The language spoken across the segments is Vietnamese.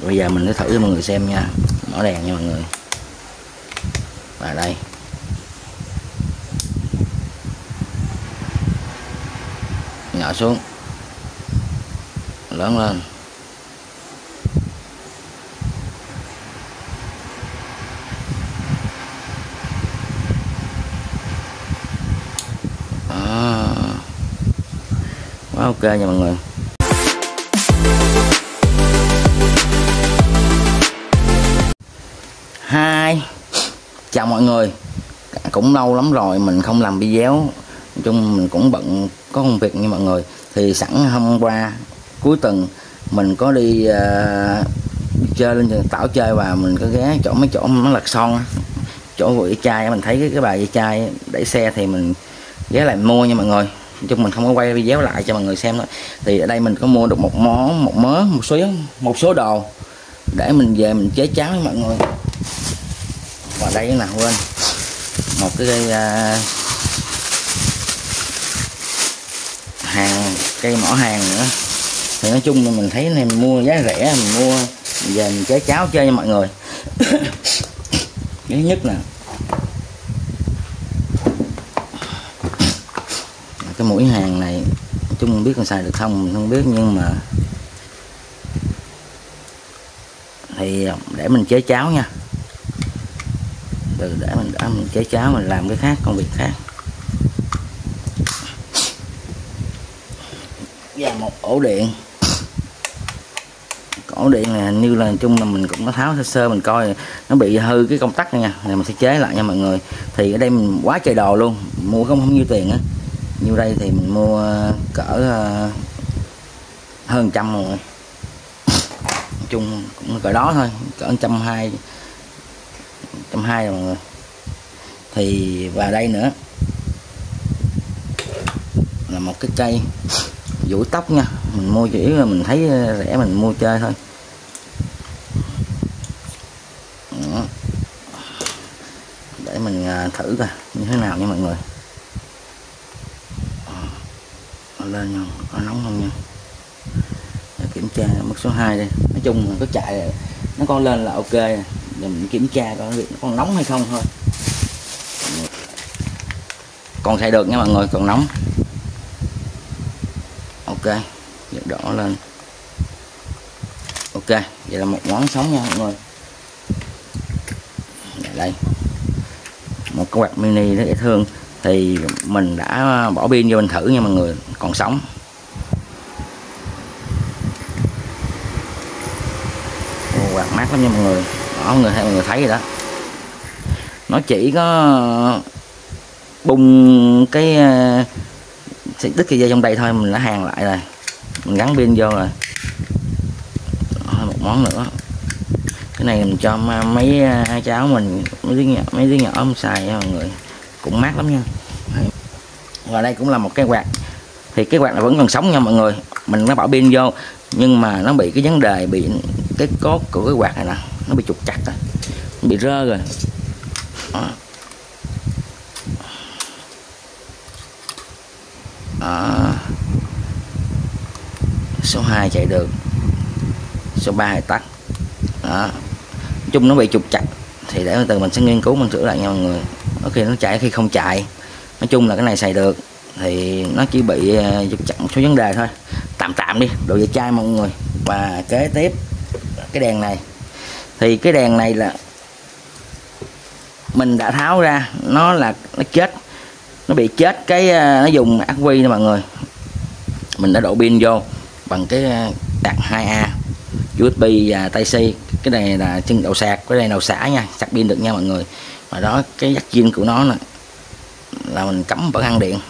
Bây giờ mình sẽ thử cho mọi người xem nha. Mở đèn nha mọi người. Và đây, nhỏ xuống, lớn lên. Quá ok nha mọi người. Hai, chào mọi người. Cũng lâu lắm rồi mình không làm video. Nói chung mình cũng bận có công việc như mọi người. Thì sẵn hôm qua cuối tuần mình có đi chơi lên trường Tảo chơi, và mình có ghé chỗ mấy chỗ nó lật son, chỗ vựa dây chai. Mình thấy cái bài dây chai đẩy xe thì mình ghé lại mua nha mọi người. Nói chung mình không có quay video lại cho mọi người xem thôi. Thì ở đây mình có mua được một số đồ để mình về mình chế cháo với mọi người. Và đây là quên một cái cây mỏ hàng nữa. Thì nói chung là mình thấy này mình mua giá rẻ, mình mua về mình chế cháo chơi cho mọi người. Thứ nhất là cái mũi hàng này, nói chung không biết còn xài được không mình không biết, nhưng mà thì để mình chế cháo nha. Để mình chế cháo, mình làm cái khác, công việc khác. Và một ổ điện. Ổ điện này hình như là chung là mình cũng có tháo sơ sơ mình coi nó bị hư cái công tắc này nha, này mình sẽ chế lại nha mọi người. Thì ở đây mình quá trời đồ luôn, mua không nhiêu tiền á. Như đây thì mình mua cỡ hơn 100 rồi. Nói chung cũng cỡ đó thôi, cỡ 120 rồi mọi người. Thì và đây nữa là một cái cây duỗi tóc nha, mình mua chỉ là mình thấy rẻ mình mua chơi thôi. Đó. Để mình thử coi như thế nào nha mọi người. Lên nha, có nóng không nha. Để kiểm tra mức số 2 đây. Nói chung là có chạy nó con lên là ok. Để mình kiểm tra coi nó còn nóng hay không thôi. Còn xài được nha mọi người, còn nóng. Ok, giờ đỏ lên. Ok, vậy là một món sống nha mọi người. Đây, một cái quạt mini rất dễ thương. Thì mình đã bỏ pin vô mình thử nha mọi người, còn sống. Quạt mát lắm nha mọi người. Đó, mọi người thấy rồi đó. Nó chỉ có bung cái đứt kia trong đây thôi, mình đã hàn lại rồi, mình gắn pin vô rồi. Đó, một món nữa. Cái này mình cho mấy cháu mình, mấy đứa nhỏ không xài nha mọi người, cũng mát lắm nha. Và đây cũng là một cái quạt. Thì cái quạt này vẫn còn sống nha mọi người, mình nó bỏ pin vô nhưng mà nó bị cái vấn đề bị cái cốt của cái quạt này nè, nó bị trục chặt rồi, nó bị rơ rồi. Đó. Đó. Số 2 chạy được, số 3 thì tắt. Đó. Nói chung nó bị trục chặt thì để từ mình sẽ nghiên cứu mình sửa lại nha mọi người. Có khi nó chạy, khi không chạy. Nói chung là cái này xài được, thì nó chỉ bị trục chặt một số vấn đề thôi, tạm đi, đồ về chai mọi người. Và kế tiếp cái đèn này, thì cái đèn này là mình đã tháo ra, nó chết, nó bị chết cái nó dùng ắc quy nè mọi người. Mình đã đổ pin vô bằng cái đạt 2A USB và Type C. Cái này là chân đầu sạc, cái này đầu xả nha, sạc pin được nha mọi người. Và đó, cái dắt zin của nó nè là mình cắm vào hang điện.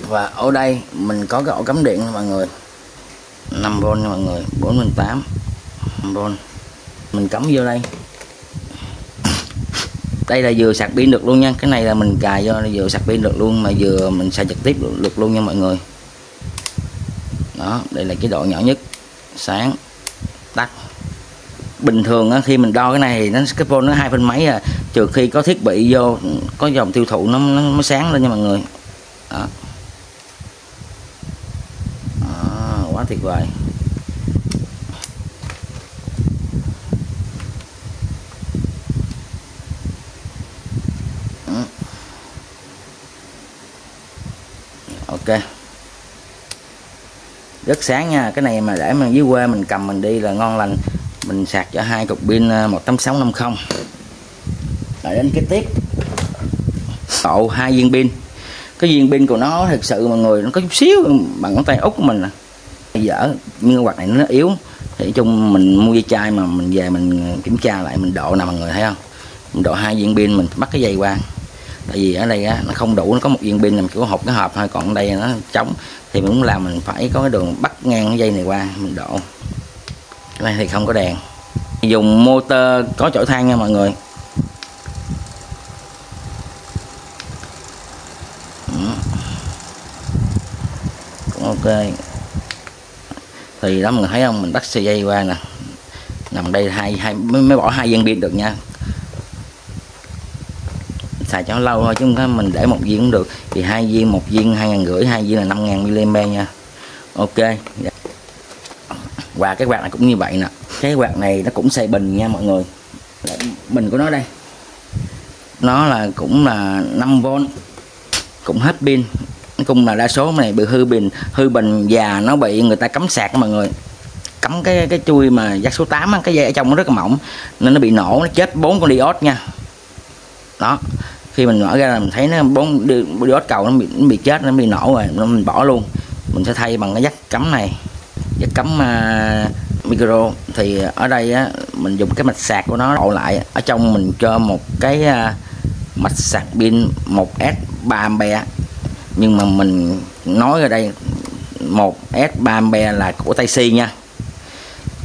Và ở đây mình có cái ổ cắm điện nha mọi người, 5V nha mọi người, 418 5V. Mình cắm vô đây. Đây là vừa sạc pin được luôn nha. Cái này là mình cài vô vừa sạc pin được luôn, mà vừa mình xài trực tiếp được luôn nha mọi người. Đó, đây là cái độ nhỏ nhất, sáng, tắt. Bình thường á, khi mình đo cái này thì cái phone nó 2 phân mấy à, trừ khi có thiết bị vô, có dòng tiêu thụ nó mới sáng lên nha mọi người. Đó. Đó, quá tuyệt vời. Ok, rất sáng nha. Cái này mà để mà dưới quê mình cầm mình đi là ngon lành. Mình sạc cho 2 cục pin 18650. Rồi đến cái tiếp độ 2 viên pin. Cái viên pin của nó thực sự mọi người nó có chút xíu bằng ngón tay út của mình nè, dở nhưng quạt này nó yếu. Thì chung mình mua dây chai mà mình về mình kiểm tra lại mình độ nè mọi người thấy không, mình độ 2 viên pin mình bắt cái dây qua. Tại vì ở đây á, nó không đủ, nó có một viên pin làm kiểu hộp cái hộp thôi, còn ở đây nó trống thì mình muốn làm mình phải có cái đường bắt ngang cái dây này qua mình độ. Cái này thì không có đèn, dùng motor có chổi than nha mọi người. Cũng ok. Thì đó mọi người thấy không, mình bắt sợi dây qua nè, nằm đây mới bỏ 2 viên pin được nha. Xài cho nó lâu thôi chứ không có mình để một viên cũng được. Thì 2 viên, một viên 2.500, 2 viên là 5000 mAh nha. Ok. Và cái quạt này cũng như vậy nè. Cái quạt này nó cũng xài bình nha mọi người. Bình của nó đây, nó là cũng là 5V, cũng hết pin. Nói chung là đa số này bị hư bình và nó bị người ta cắm sạc đó mọi người. Cắm cái chui mà jack số 8 á, cái dây ở trong nó rất là mỏng nên nó bị nổ, nó chết 4 con diode nha. Đó, khi mình mở ra là mình thấy nó 4 diode cầu nó bị chết, nó bị nổ rồi, nó mình bỏ luôn. Mình sẽ thay bằng cái jack cắm này, jack cắm micro. Thì ở đây á, mình dùng cái mạch sạc của nó độ lại. Ở trong mình cho một cái mạch sạc pin 1S 3A. Nhưng mà mình nói ở đây 1S 3A là của Type-C nha.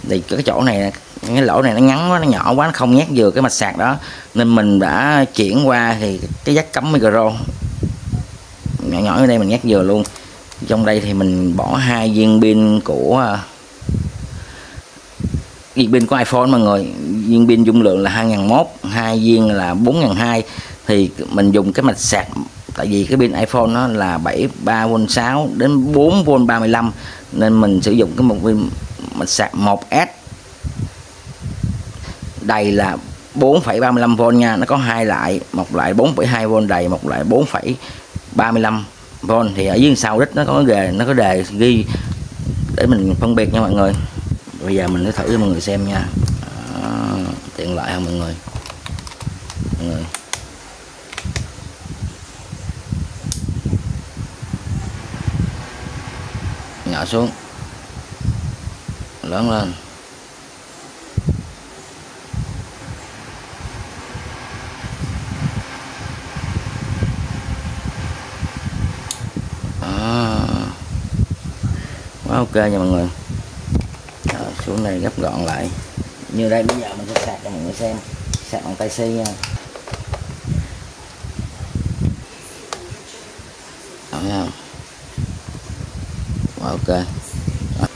Thì cái chỗ này, cái lỗ này nó ngắn quá, nó nhỏ quá, nó không nhét vừa cái mạch sạc đó, nên mình đã chuyển qua thì cái jack cắm micro nhỏ nhỏ ở đây mình nhét vừa luôn. Trong đây thì mình bỏ 2 viên pin của iPhone mọi người. Viên pin dung lượng là 2001, 2 viên là 4200. Thì mình dùng cái mạch sạc, tại vì cái pin iPhone nó là 3V6 đến 4V35 nên mình sử dụng cái một viên mạch sạc 1S đầy là 4,35V nha. Nó có hai loại, một loại 4,2V đầy, một loại 4,35V. Thì ở dưới sau đít nó có đề ghi để mình phân biệt nha mọi người. Bây giờ mình sẽ thử cho mọi người xem nha. Tiện lợi không mọi người. Nhỏ xuống, lớn lên. Quá ok nha mọi người. Xuống này gấp gọn lại. Như đây bây giờ mình sẽ sạc cho mọi người xem. Sạc bằng Type-C nha. Đó, ok. Đó.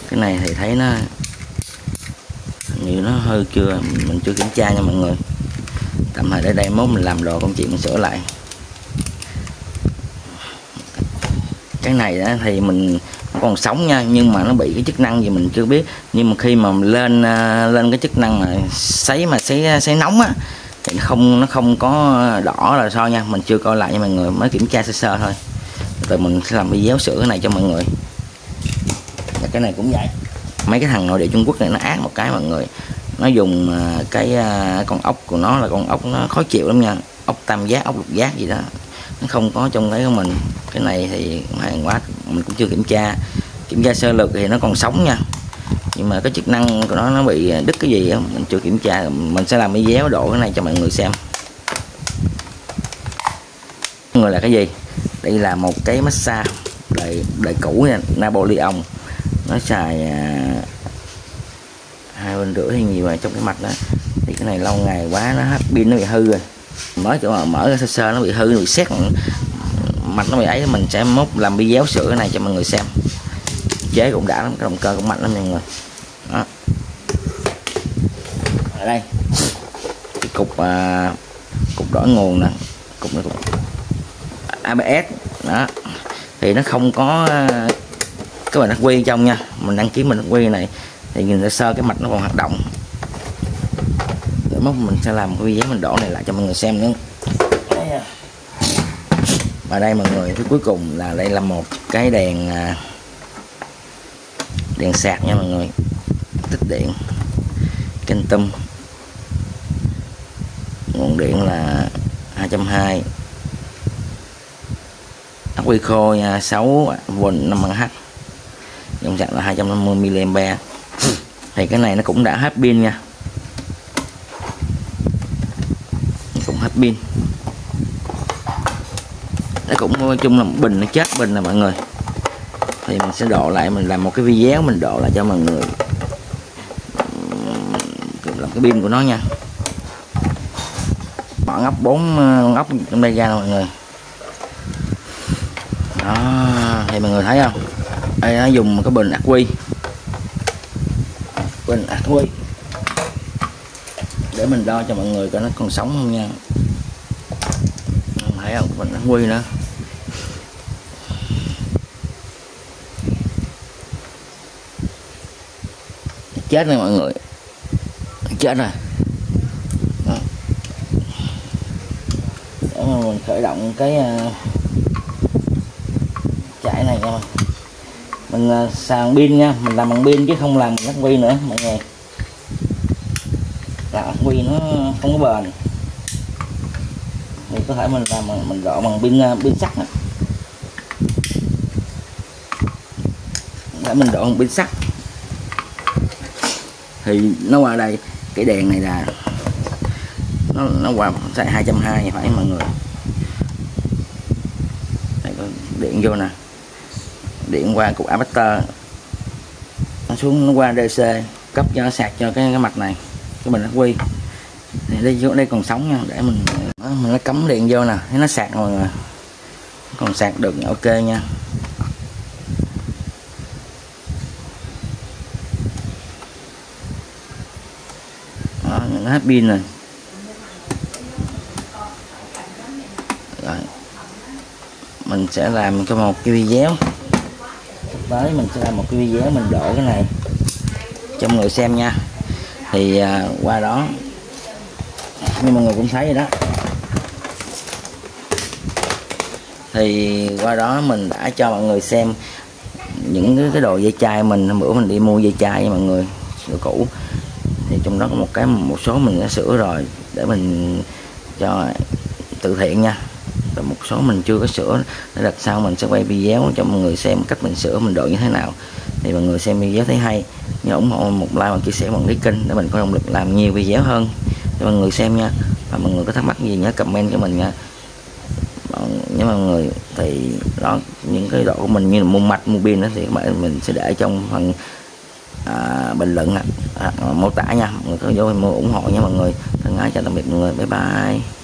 Cái này thì thấy nó như nó hơi chưa, mình chưa kiểm tra nha mọi người. Tạm thời để đây mốt mình làm đồ công chuyện mình sửa lại. Cái này đó thì mình còn sống nha, nhưng mà nó bị cái chức năng gì mình chưa biết. Nhưng mà khi mà lên cái chức năng mà sấy nóng á thì nó không có đỏ là sao nha. Mình chưa coi lại nha mọi người, mới kiểm tra sơ sơ thôi. Rồi mình sẽ làm video sửa cái này cho mọi người. Và cái này cũng vậy. Mấy cái thằng nội địa Trung Quốc này nó ác một cái mọi người. Nó dùng cái con ốc của nó là con ốc nó khó chịu lắm nha. Ốc tam giác, ốc lục giác gì đó, nó không có trong cái của mình. Cái này thì hàng quá mình cũng chưa kiểm tra sơ lược thì nó còn sống nha, nhưng mà cái chức năng của nó bị đứt cái gì đó, mình chưa kiểm tra. Mình sẽ làm video độ cái này cho mọi người xem. Mọi người là cái gì? Đây là một cái massage đời cũ nha, Napoleon. Nó xài 2,5 bên hay nhiều rồi trong cái mạch đó. Thì cái này lâu ngày quá nó hết pin, nó bị hư rồi. Mới chỗ mở ra sơ nó bị hư, nó bị xét mạch nó bị ấy. Mình sẽ mốt làm video sửa cái này cho mọi người xem. Chế cũng đã lắm, cái động cơ cũng mạnh lắm mọi người. Đó. Ở đây cái cục đỏ nguồn nè, cục ABS đó, thì nó không có cái bình ắc quy trong nha. Mình đăng ký bình ắc quy này thì nhìn sơ cái mạch nó còn hoạt động. Để mốt mình sẽ làm cái video mình đổ này lại cho mọi người xem nữa. Và đây mọi người, phía cuối cùng là đây là một cái đèn đèn sạc nha mọi người, tích điện Kentum, nguồn điện là 220, ắc quy khô nha, 6V 5H, dòng sạc là 250 mAh. Thì cái này nó cũng đã hết pin nha, cũng hết pin. Nó cũng nói chung là một bình nó chết bình nè mọi người. Thì mình sẽ độ lại, mình làm một cái video mình độ lại cho mọi người làm cái pin của nó nha. Bỏ ngóc 4 con ốc trong đây ra nè mọi người. Đó, thì mọi người thấy không, đây nó dùng cái bình ắc quy, bình ắc quy để mình đo cho mọi người coi nó còn sống không nha. Thấy không, bình ắc quy nữa. Chết rồi mọi người, chết rồi. Đó. Để mà mình khởi động cái chạy này nha, mình sàng pin nha, mình làm bằng pin chứ không làm ắc quy nữa mọi người. Làm ắc quy nó không có bền, thì có thể mình làm mình độ bằng pin sắt nè, để mình độ bằng pin sắt. Thì nó qua đây, cái đèn này là nó qua xài 220 phải mọi người. Đây có điện vô nè, điện qua cục adapter, nó xuống nó qua DC cấp cho nó sạc cho cái mặt này, cái bình ắc quy. Thì đây còn sống nha, để mình nó cắm điện vô nè, thấy nó sạc mọi người, còn sạc được ok nha. Đó, nó hết pin rồi. Rồi mình sẽ làm cho một cái video tới, mình sẽ làm một cái video mình độ cái này cho mọi người xem nha. Thì qua đó như mọi người cũng thấy rồi đó, thì qua đó mình đã cho mọi người xem những cái đồ dây chai mình bữa mình đi mua dây chai nha mọi người, đồ cũ. Thì trong đó có một số mình đã sửa rồi để mình cho từ thiện nha, rồi một số mình chưa có sửa, để đợt sau mình sẽ quay video cho mọi người xem cách mình sửa, mình độ như thế nào. Thì mọi người xem video thấy hay nhớ ủng hộ một like và chia sẻ bằng cái kênh để mình có động lực làm nhiều video hơn cho mọi người xem nha. Và mọi người có thắc mắc gì nhớ comment cho mình nha. Nhớ mọi người, thì đó những cái độ của mình như là mua mạch mua pin đó thì mình sẽ để trong phần bình luận mô tả nha, mọi người có vô mua ủng hộ nha mọi người. Thân ái chào tạm biệt mọi người, bye bye.